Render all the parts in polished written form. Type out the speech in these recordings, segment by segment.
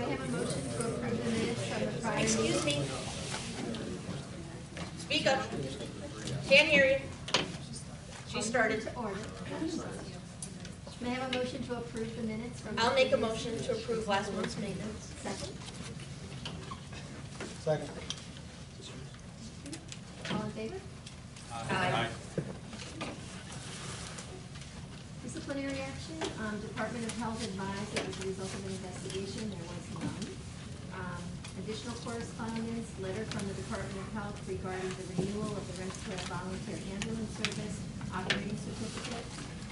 have a motion to approve the minutes from the prior Excuse meeting? me. Speak up. Can't hear you. She started. To order. May I have a motion to approve the minutes from? the I'll make a previous motion meeting? to approve last month's maintenance. Second. Second. All in favor? Aye. Disciplinary action, Department of Health advised that as a result of an investigation, there was none. Additional correspondence, letter from the Department of Health regarding the renewal of the Remsco volunteer ambulance service operating certificate.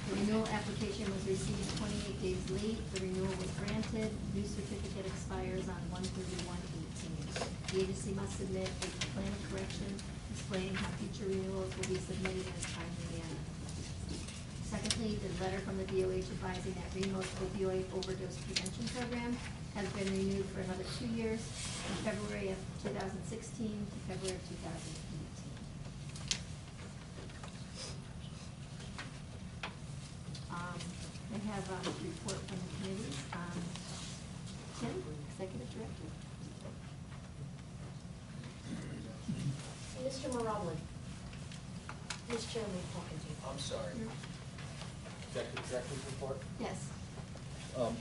The renewal application was received 28 days late. The renewal was granted. New certificate expires on 1/31/18. The agency must submit a plan of correction explaining how future renewals will be submitted in a timely manner. Secondly, the letter from the DOH advising that Remote opioid overdose prevention program has been renewed for another 2 years, from February of 2016 to February of 2018. I have a report from the committees. Tim, Executive Director. Mr. Morobling. Ms. Chairman, talking to you. I'm sorry. Executive Director's report? Yes.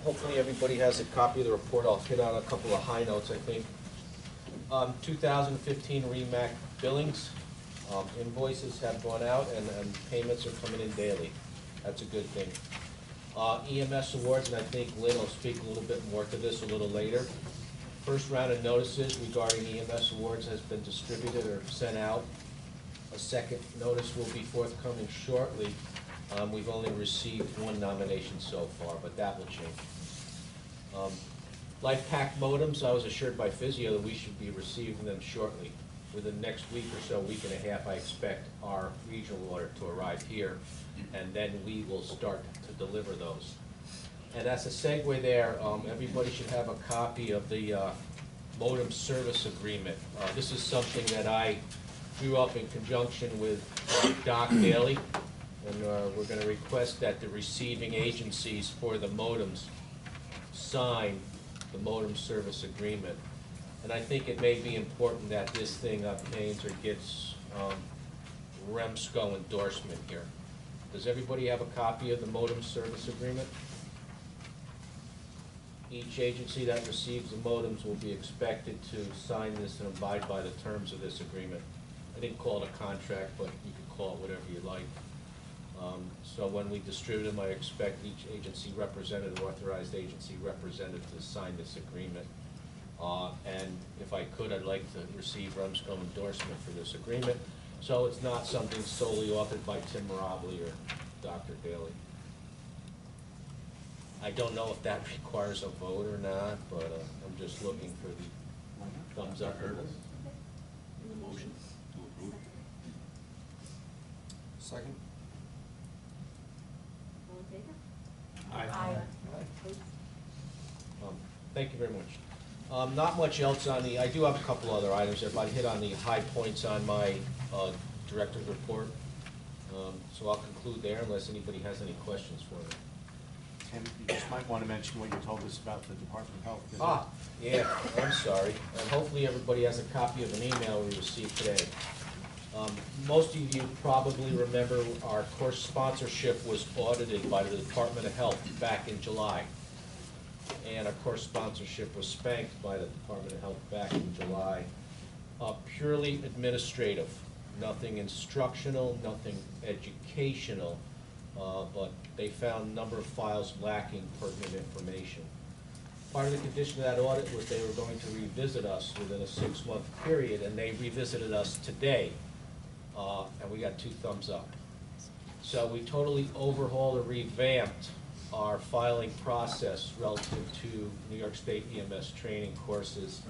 Hopefully everybody has a copy of the report. I'll hit on a couple of high notes, I think. 2015 REMAC billings, invoices have gone out and payments are coming in daily. That's a good thing. EMS awards, and I think Lynn will speak a little bit more to this a little later. First round of notices regarding EMS awards has been distributed or sent out. A second notice will be forthcoming shortly. We've only received one nomination so far, but that will change. Life Pack modems, I was assured by Physio that we should be receiving them shortly. Within the next week or so, week and a half, I expect our regional order to arrive here, and then we will start to deliver those. And as a segue there, everybody should have a copy of the modem service agreement. This is something that I drew up in conjunction with Doc Daly, and we're going to request that the receiving agencies for the modems sign the modem service agreement. And I think it may be important that this thing obtains or gets Remsco endorsement here. Does everybody have a copy of the modem service agreement? Each agency that receives the modems will be expected to sign this and abide by the terms of this agreement. I didn't call it a contract, but you could call it whatever you like. So when we distribute them, I expect each agency representative, authorized agency representative to sign this agreement. And if I could, I'd like to receive Remsco endorsement for this agreement. So it's not something solely authored by Tim Mirabli or Dr. Daly. I don't know if that requires a vote or not, but I'm just looking for the thumbs up. Motion to approve. Second. All in favor? Aye. Thank you very much. Not much else on the, I do have a couple other items there, but I hit on the high points on my director's report. So I'll conclude there unless anybody has any questions for me. Tim, you just might want to mention what you told us about the Department of Health visit. Ah, yeah, I'm sorry. And hopefully everybody has a copy of an email we received today. Most of you probably remember our course sponsorship was audited by the Department of Health back in July. And our course sponsorship was spanked by the Department of Health back in July. Purely administrative, nothing instructional, nothing educational, but they found a number of files lacking pertinent information. Part of the condition of that audit was they were going to revisit us within a 6-month period, and they revisited us today, and we got 2 thumbs up. So we totally overhauled or revamped our filing process relative to New York State EMS training courses,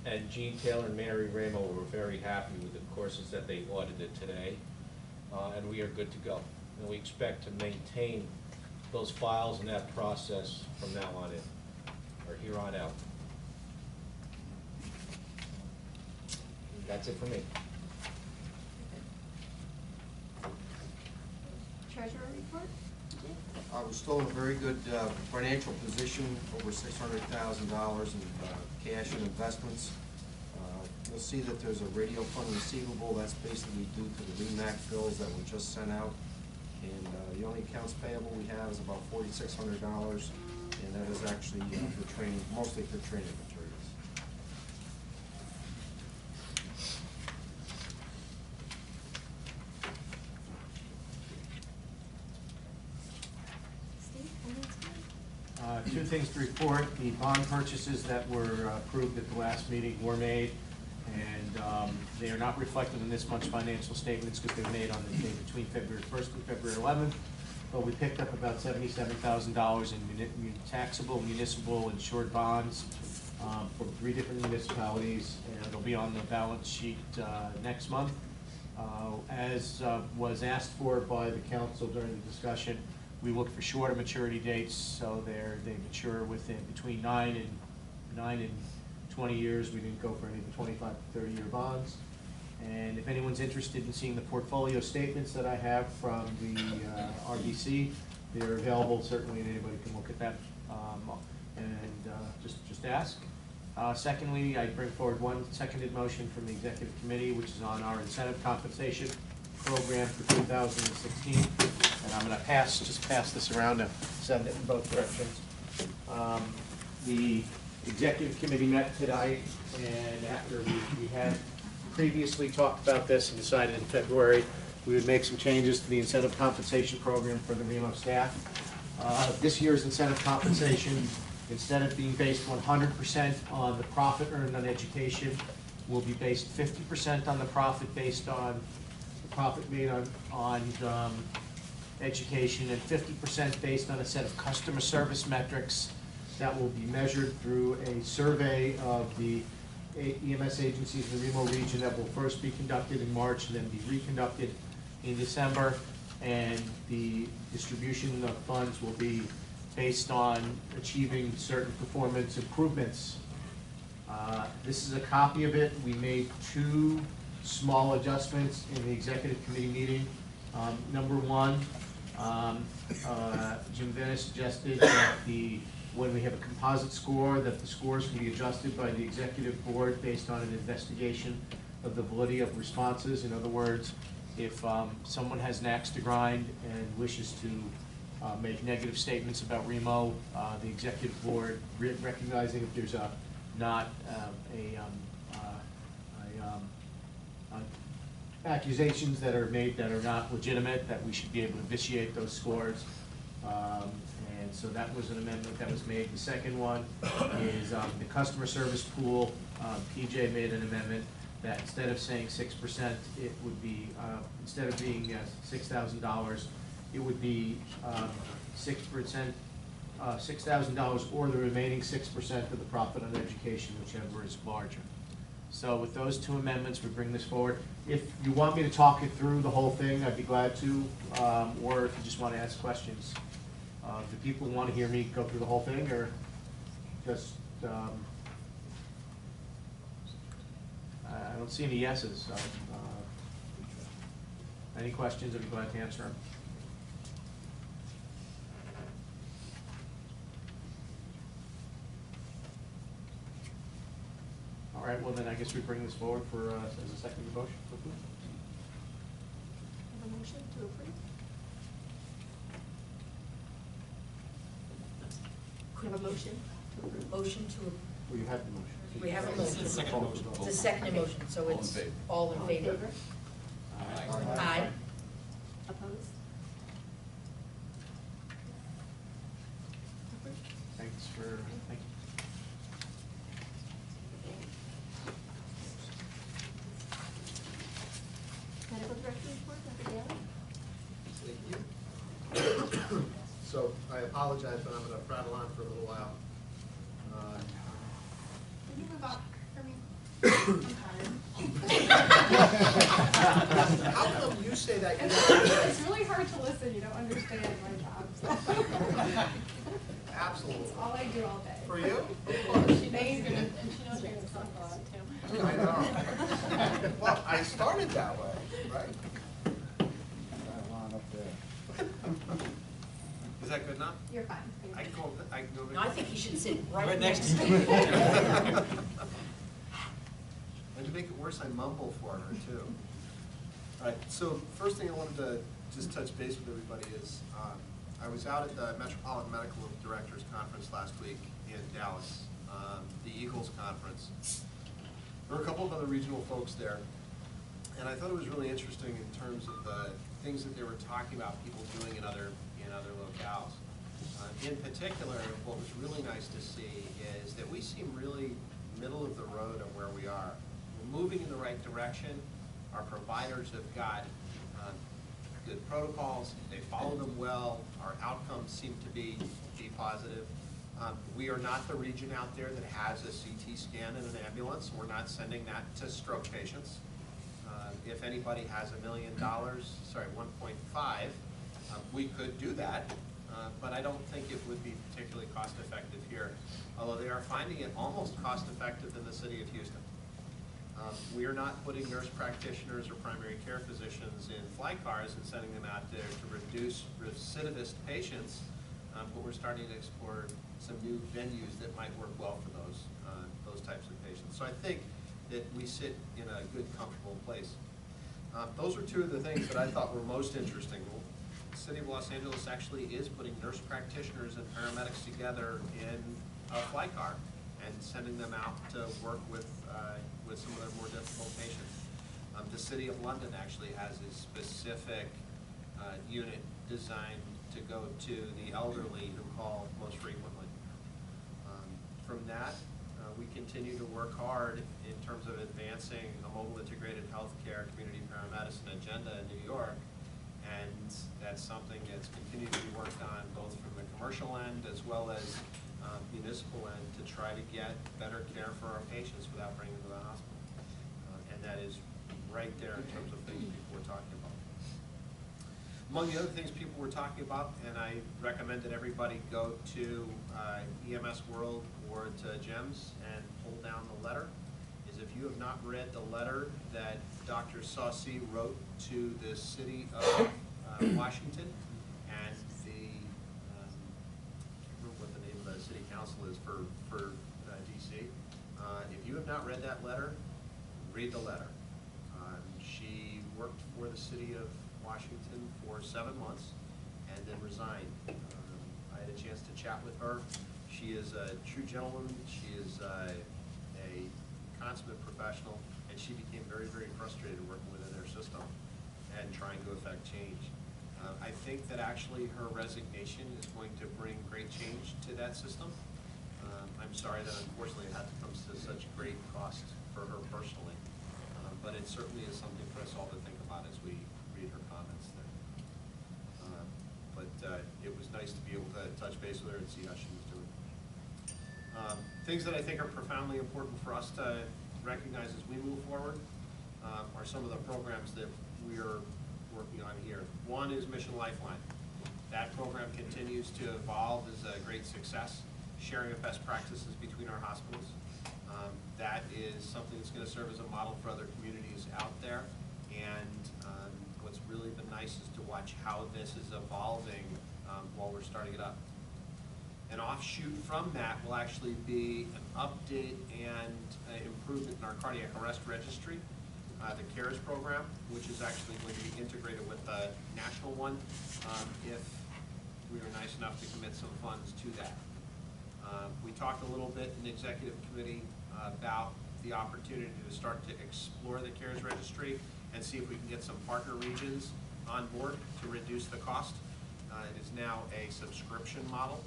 and Gene Taylor and Mary Ramo were very happy with the courses that they audited today, and we are good to go. And we expect to maintain those files and that process from now on in, or here on out. That's it for me. Treasurer report? Jim? We're still in a very good financial position, over $600,000 in cash and investments. You'll see that there's a radio fund receivable. That's basically due to the REMAC bills that were just sent out. And the only accounts payable we have is about $4,600, and that is actually for training, mostly for training materials. Steve, finance committee? Two things to report. The bond purchases that were approved at the last meeting were made, and they are not reflected in this month's financial statements because they were made on the day between February 1st and February 11th. But we picked up about $77,000 in taxable, municipal, insured bonds from 3 different municipalities, and it'll be on the balance sheet next month. As was asked for by the council during the discussion, we look for shorter maturity dates, so they mature within between 9 and 20 years. We didn't go for any of the 25 to 30-year bonds. And if anyone's interested in seeing the portfolio statements that I have from the RBC, they're available certainly, and anybody can look at that just ask. Secondly, I bring forward one seconded motion from the executive committee, which is on our incentive compensation program for 2016. And I'm going to just pass this around and send it in both directions. The executive committee met today, and after we had previously talked about this and decided in February we would make some changes to the incentive compensation program for the Remo staff. This year's incentive compensation, instead of being based 100% on the profit earned on education, will be based 50% on the profit based on the profit made on education, and 50% based on a set of customer service metrics that will be measured through a survey of the EMS agencies in the Remo region that will first be conducted in March and then be reconducted in December. And the distribution of funds will be based on achieving certain performance improvements. This is a copy of it. We made 2 small adjustments in the executive committee meeting. Number one, Jim Vennis suggested that when we have a composite score, that the scores can be adjusted by the executive board based on an investigation of the validity of responses. In other words, if someone has an axe to grind and wishes to make negative statements about Remo, the executive board, recognizing if there's accusations that are made that are not legitimate, that we should be able to vitiate those scores. And so that was an amendment that was made. The second one is the customer service pool. PJ made an amendment that instead of saying 6%, it would be, instead of being $6,000, it would be 6%, $6,000 or the remaining 6% of the profit on education, whichever is larger. So with those 2 amendments, we bring this forward. If you want me to talk it through the whole thing, I'd be glad to, or if you just want to ask questions. Do people want to hear me go through the whole thing, or just, I don't see any yeses. So, any questions, I'd be glad to answer them. All right, well then I guess we bring this forward for, as a second motion. Have a motion to approve? We have a motion to approve. Motion to, Well, you have the motion. we have a motion. Second motion. It's a second motion, so it's all in favor. Aye. Opposed? Approved. Thanks for, thank you. Medical director report, Dr. Daly? Thank you. So I apologize, but I'm going to prattle on for a little while. Can you move up for me? I'm tired. How come you say that? It's really hard to listen, you don't understand my job, so. Absolutely. It's all I do all day. For you? She knows, and she knows you're gonna talk about it too. I know. Well, I started that way, right? Is that You're fine. I can go, I can go. No, I think he should sit right Right next next to to you. And to make it worse, I mumble for her too. All right, so first thing I wanted to just touch base with everybody is, I was out at the Metropolitan Medical Directors Conference last week in Dallas, the Eagles Conference. There were a couple of other regional folks there, and I thought it was really interesting in terms of the things that they were talking about, people doing in other locales. In particular, what was really nice to see is that we seem really middle of the road of where we are. We're moving in the right direction. Our providers have got good protocols. They follow them well. Our outcomes seem to be positive. We are not the region out there that has a CT scan in an ambulance. We're not sending that to stroke patients. If anybody has $1 million, sorry, 1.5, we could do that, but I don't think it would be particularly cost effective here, although they are finding it almost cost effective in the city of Houston. We are not putting nurse practitioners or primary care physicians in fly cars and sending them out there to reduce recidivist patients, but we're starting to explore some new venues that might work well for those types of patients. So I think that we sit in a good, comfortable place. Those are two of the things that I thought were most interesting. The City of Los Angeles actually is putting nurse practitioners and paramedics together in a fly car and sending them out to work with some of their more difficult patients. The City of London actually has a specific unit designed to go to the elderly who call most frequently. From that, we continue to work hard in terms of advancing a mobile integrated healthcare community paramedicine agenda in New York, and that's something that's continued to be worked on both from the commercial end as well as municipal end to try to get better care for our patients without bringing them to the hospital. And that is right there in terms of things people were talking about. Among the other things people were talking about, and I recommend that everybody go to EMS World or to GEMS and pull down the letter, is if you have not read the letter that Dr. Saucy wrote to the City of Washington and the, I can't remember what the name of the City Council is for DC. If you have not read that letter, read the letter. She worked for the City of Washington for 7 months and then resigned. I had a chance to chat with her. She is a true gentleman. She is a consummate professional, and she became very, very frustrated working within their system and trying to affect change. I think that actually her resignation is going to bring great change to that system. I'm sorry that unfortunately it had to come to such great cost for her personally, but it certainly is something for us all to think about as we read her comments there. But it was nice to be able to touch base with her and see how she was doing. Things that I think are profoundly important for us to recognize as we move forward are some of the programs that we are working on here. One is Mission Lifeline. That program continues to evolve as a great success, sharing of best practices between our hospitals. That is something that's going to serve as a model for other communities out there. And what's really been nice is to watch how this is evolving while we're starting it up. An offshoot from that will actually be an update and improvement in our cardiac arrest registry, the CARES program, which is actually going to be integrated with the national one if we are nice enough to commit some funds to that. We talked a little bit in the executive committee about the opportunity to start to explore the CARES registry and see if we can get some partner regions on board to reduce the cost. It is now a subscription model,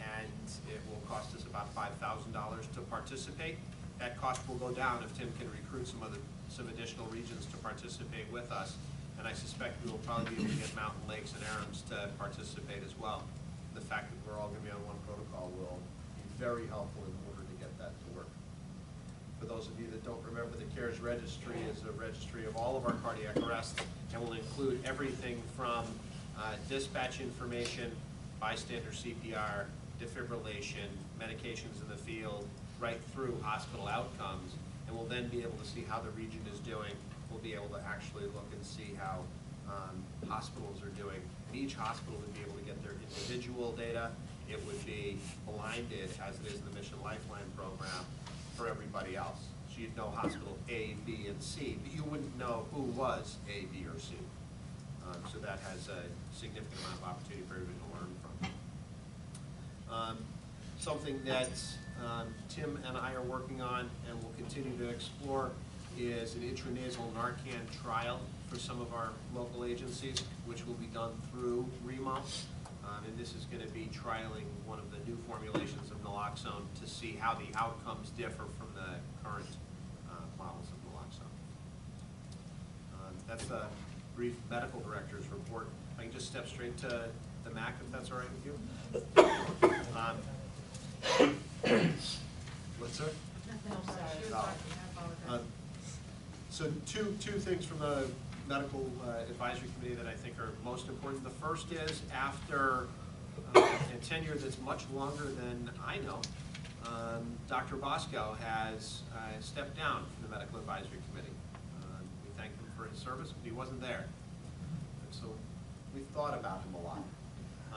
and it will cost us about $5,000 to participate. That cost will go down if Tim can recruit some additional regions to participate with us, and I suspect we will probably be able to get Mountain Lakes and Arams to participate as well. The fact that we're all going to be on one protocol will be very helpful in order to get that to work. For those of you that don't remember, the CARES registry is a registry of all of our cardiac arrests and will include everything from dispatch information, bystander CPR, defibrillation, medications in the field, right through hospital outcomes, and we'll then be able to see how the region is doing. We'll be able to actually look and see how hospitals are doing, and each hospital would be able to get their individual data. It would be blinded, as it is in the Mission Lifeline program, for everybody else. So you'd know hospital A, B, and C, but you wouldn't know who was A, B, or C. So that has a significant amount of opportunity for everybody to learn from. Something that Tim and I are working on and will continue to explore is an intranasal Narcan trial for some of our local agencies, which will be done through Remsco. And this is going to be trialing one of the new formulations of naloxone to see how the outcomes differ from the current models of naloxone. That's the brief medical director's report. I can just step straight to the MAC if that's all right with you. What's that? So two things from the medical advisory committee that I think are most important. The first is after a tenure that's much longer than I know, Dr. Bosco has stepped down from the medical advisory committee. We thank him for his service, but he wasn't there. And so we've thought about him a lot.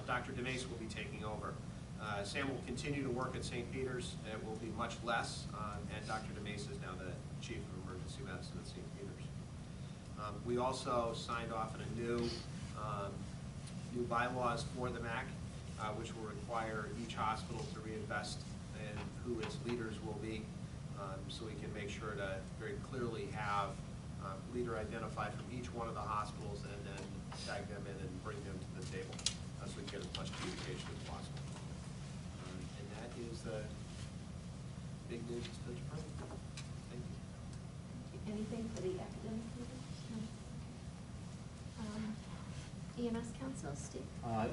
Dr. DeMace will be taking over. Sam will continue to work at St. Peter's. It will be much less, and Dr. DeMace is now the chief of emergency medicine at St. Peter's. We also signed off on a new bylaws for the MAC, which will require each hospital to reinvest in who its leaders will be, so we can make sure to very clearly have leader identified from each one of the hospitals and then tag them in and bring them to the table, so we can get as much communication as possible. And that is the big news to the department. Thank you. Anything for the academic leaders? No. EMS Council, Steve?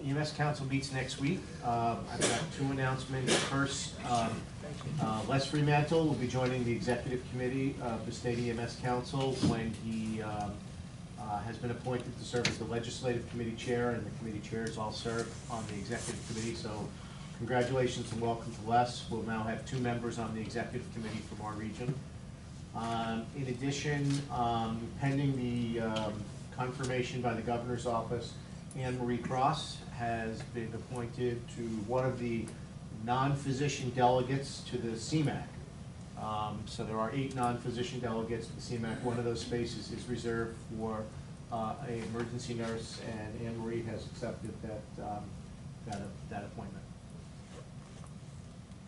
EMS Council meets next week. I've got two announcements. First, Les Fremantle will be joining the executive committee of the State EMS Council when he has been appointed to serve as the legislative committee chair, and the committee chairs all serve on the executive committee. So congratulations and welcome to Les. We'll now have 2 members on the executive committee from our region. In addition, pending the confirmation by the governor's office, Anne Marie Cross has been appointed to one of the non-physician delegates to the CMAC. So there are 8 non-physician delegates to the CMAC. One of those spaces is reserved for an emergency nurse, and Anne Marie has accepted that appointment.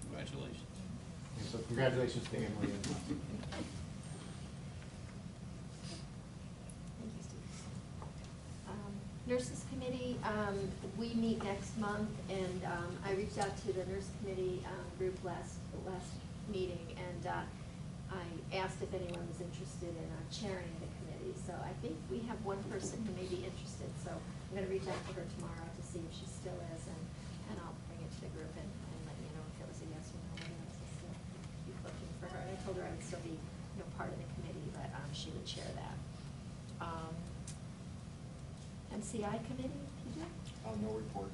Congratulations. And so congratulations to Anne Marie. Thank you, Steve. Nurses Committee, we meet next month, and I reached out to the Nurse Committee group last meeting, and I asked if anyone was interested in chairing the committee. So I think we have one person who may be interested, so I'm going to reach out to her tomorrow to see if she still is, and I'll bring it to the group and let you know if it was a yes or no, whether I was still keep looking for her. And I told her I would still be part of the committee, but she would chair that. MCI Committee, PJ? No report.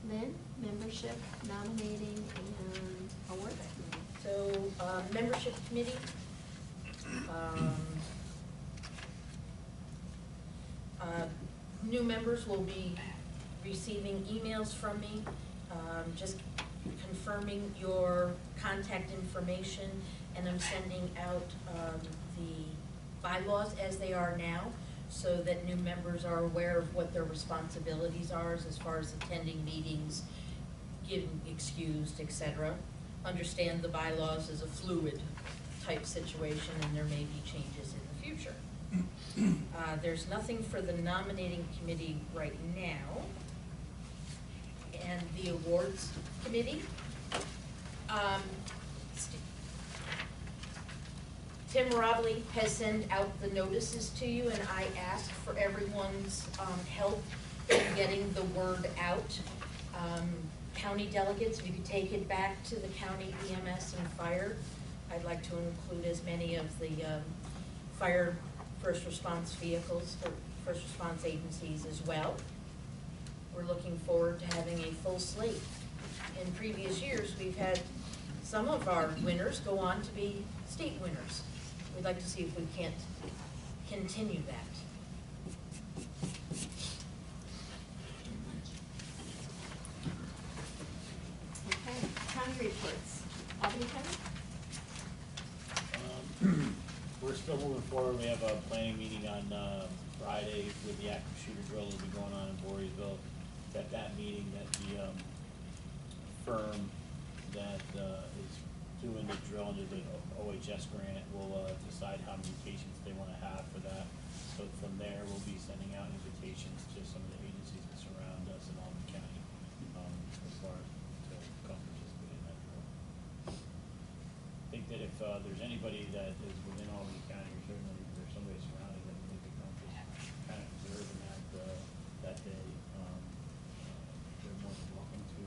Lynn, membership, nominating, and awards committee. So, membership committee, new members will be receiving emails from me, just confirming your contact information, and I'm sending out the bylaws as they are now, so that new members are aware of what their responsibilities are as far as attending meetings, getting excused, etc. Understand the bylaws as a fluid type situation, and there may be changes in the future. There's nothing for the nominating committee right now. And the awards committee, Tim Robley has sent out the notices to you, and I asked for everyone's help in getting the word out. County delegates, if you could take it back to the county EMS and fire. I'd like to include as many of the fire first response vehicles, or first response agencies as well. We're looking forward to having a full slate. In previous years, we've had some of our winners go on to be state winners. We'd like to see if we can't continue that. Albany County? We're still moving forward. We have a planning meeting on Friday with the active shooter drill that'll be going on in Voorheesville. At that meeting, that the firm that is doing the drill under the OHS grant will decide how many patients they want to have for that. So from there, we'll be sending out invitations to some of the agencies that surround us in Albany County as far to come participate in that drill. I think that if there's anybody that is within Albany County, or certainly if there's somebody surrounding them, they could come just kind of observe in that day. They're more than welcome to.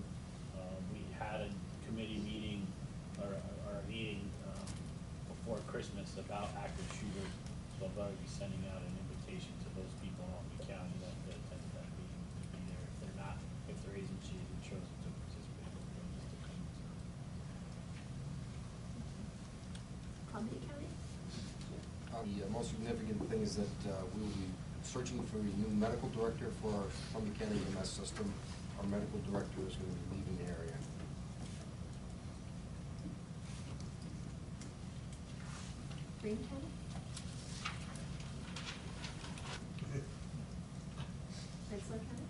We had a committee meeting, or a meeting before Christmas about active shooters, so I'll probably be sending out an invitation to those people in Albany County that attended that meeting to be there. If they're not, if their agency isn't chosen to participate, they'll just to come. Albany County? The most significant thing is that we will be searching for a new medical director for our Columbia County EMS system. Our medical director is going to be leaving the area. Green County? Remsco County?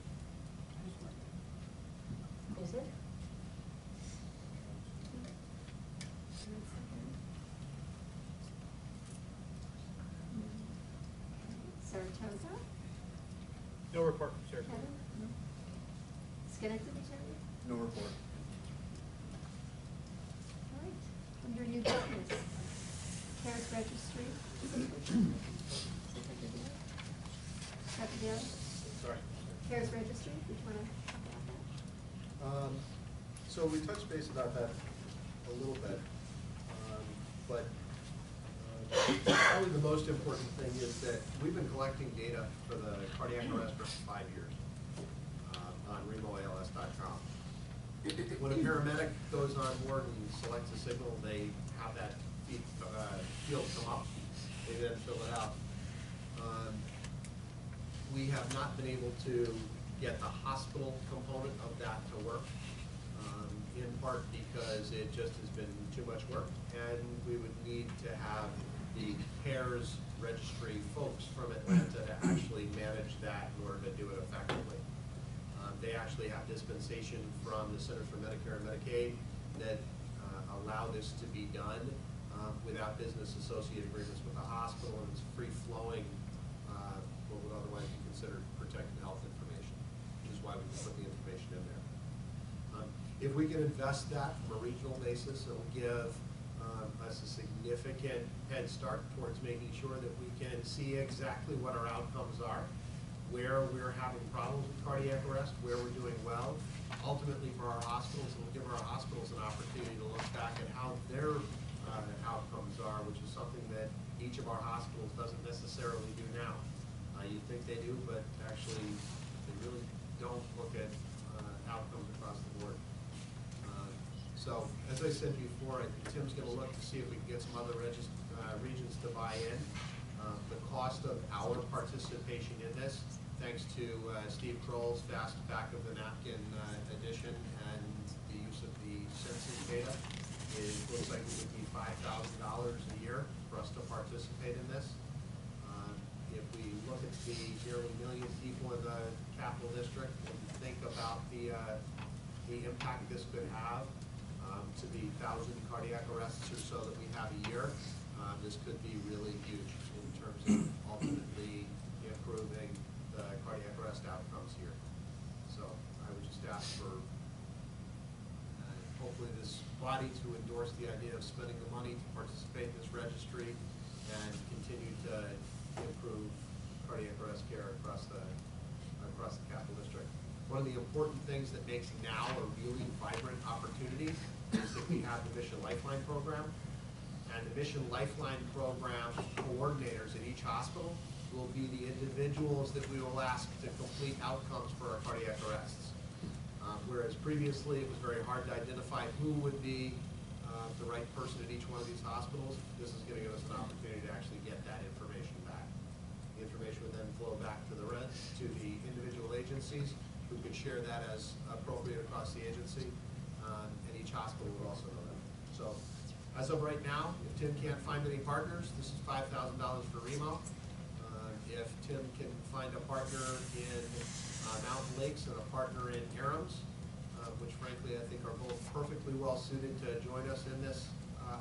Is it? Remsco County? Saratoga? No report from Sarah. Kevin? No. Schenectady County? No report. All right, under new business, CARES registry. Dr. Dale? Sorry. CARES registry, we want to talk about that? So we touched base about that a little bit, but probably the most important thing is that we've been collecting data for the cardiac arrest for 5 years on remoals.com. When a paramedic goes on board and selects a signal, they have that field come up. They then fill it out. We have not been able to get the hospital component of that to work, in part because it just has been too much work, and we would need to have the CARES registry folks from Atlanta to actually manage that in order to do it effectively. They actually have dispensation from the Centers for Medicare and Medicaid that allow this to be done without business associate agreements with the hospital, and it's free-flowing, what would otherwise be considered protected health information, which is why we can put the information in there. If we can invest that from a regional basis, it'll give us a significant head start towards making sure that we can see exactly what our outcomes are, where we're having problems with cardiac arrest, where we're doing well. Ultimately, for our hospitals, it'll give our hospitals an opportunity to look back at how their outcomes are, which is something that each of our hospitals doesn't necessarily do now. You think they do, but actually, they really don't look at outcomes across the board. So, as I said before, I think Tim's going to look to see if we can get some other regions to buy in. The cost of our participation in this, thanks to Steve Kroll's fast back of the napkin addition and the use of the census data, looks like it would be $5,000 a year for us to participate in this. If we look at the nearly 1 million people in the Capital District and think about the impact this could have to the 1,000 cardiac arrests or so that we have a year, this could be really huge in terms of ultimately improving the cardiac arrest outcomes here. So I would just ask for hopefully this body to endorse the idea of spending the money to participate in this registry and continue to improve cardiac arrest care across the Capital District. One of the important things that makes now a really vibrant opportunity is that we have the Mission Lifeline program. And the Mission Lifeline program coordinators at each hospital will be the individuals that we will ask to complete outcomes for our cardiac arrests. Whereas previously it was very hard to identify who would be the right person at each one of these hospitals, this is going to give us an opportunity to actually get that information back. The information would then flow back to the individual agencies, who could share that as appropriate across the agency, and each hospital would also know that. So as of right now, if Tim can't find any partners, this is $5,000 for Remo. If Tim can find a partner in Mountain Lakes and a partner in Arams, which frankly I think are both perfectly well suited to join us in this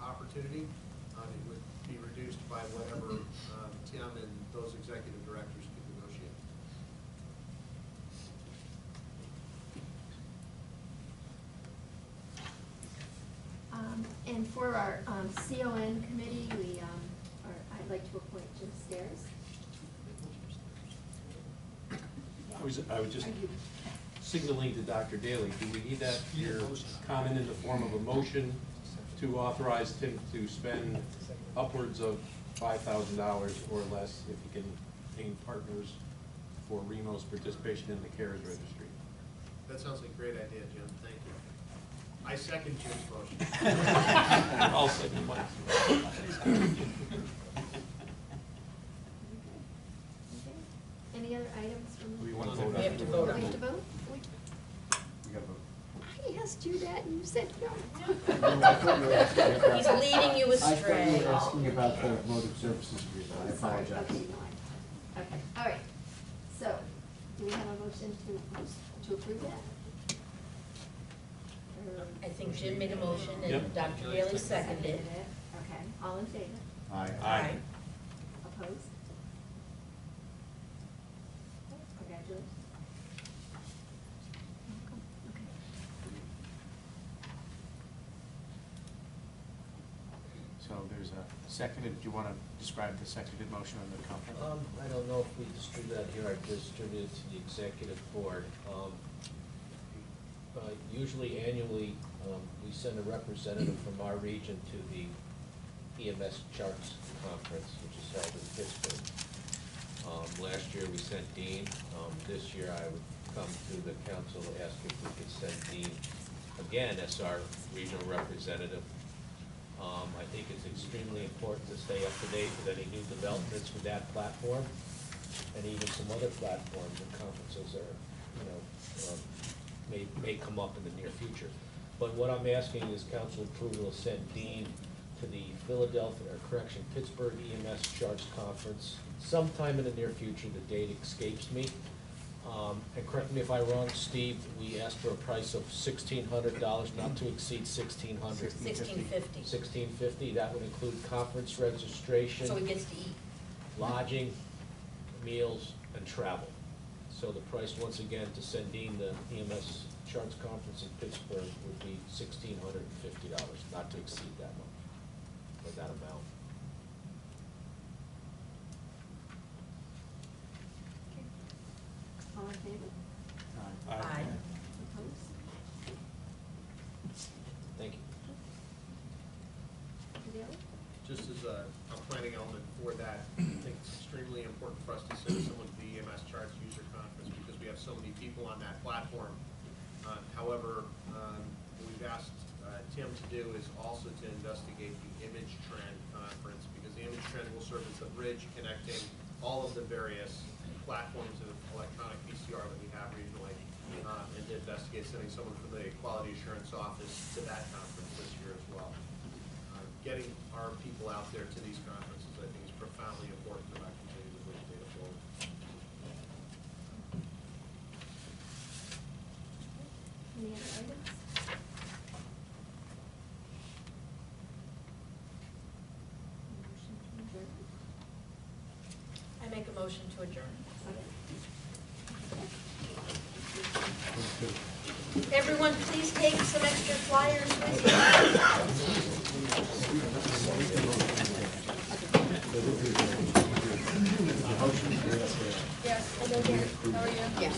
opportunity, it would be reduced by whatever Tim and those executive directors can negotiate. And for our CON committee, I'd like to appoint Jim Stairs. I was just signaling to Dr. Daly, do we need that, your comment in the form of a motion to authorize Tim to spend upwards of $5,000 or less if he can obtain partners for Remo's participation in the CARES registry? That sounds like a great idea, Jim, thank you. I second Jim's motion. I'll second mine. Any other items from? We want to vote on We have to vote on We have it. to vote? We got to vote. I asked you that and you said no. He's leading you I thought you astray. were asking about the motive services agreement, I Sorry, apologize. okay, no, okay, all right. So, do we have a motion to approve that? Or- I think Jim made a motion and Yep. Dr. Daly seconded it. Okay, all in favor? Aye. Aye. Opposed? Congratulations. Welcome. Okay. So there's a seconded, do you want to describe the seconded motion on the conference? I don't know if we distribute that here, I distributed it to the executive board. Usually annually, we send a representative from our region to the EMS Charts Conference, which is held in Pittsburgh. Last year we sent Dean. This year I would come to the council to ask if we could send Dean again as our regional representative. I think it's extremely important to stay up to date with any new developments with that platform, and even some other platforms and conferences are, may come up in the near future. But what I'm asking is council approval to send Dean to the Pittsburgh EMS Charts Conference sometime in the near future. The date escapes me. And correct me if I'm wrong, Steve, we asked for a price of $1,600, not to exceed $1,600. $1,650. $1,650, that would include conference registration, So he gets to eat. lodging, meals, and travel. So the price, once again, to send Dean the EMS Charts Conference in Pittsburgh would be $1,650, not to exceed that much, or that amount. All in favor? Aye. Opposed? Thank you. Dr. Daly? Just as a planning element for that, I think it's extremely important for us to send someone to the EMS Charts User Conference because we have so many people on that platform. However, what we've asked Tim to do is also to investigate the Image Trend Conference because the Image Trend will serve as a bridge connecting all of the various platforms of electronic PCR that we have regionally, and to investigate sending someone from the Quality Assurance Office to that conference this year as well. Getting our people out there to these conferences, I think, is profoundly important about continuing to move data forward. Any other items? Motion to adjourn? I make a motion to adjourn. Everyone, please take some extra flyers with you. Yes. Hello there. How are you? Yes.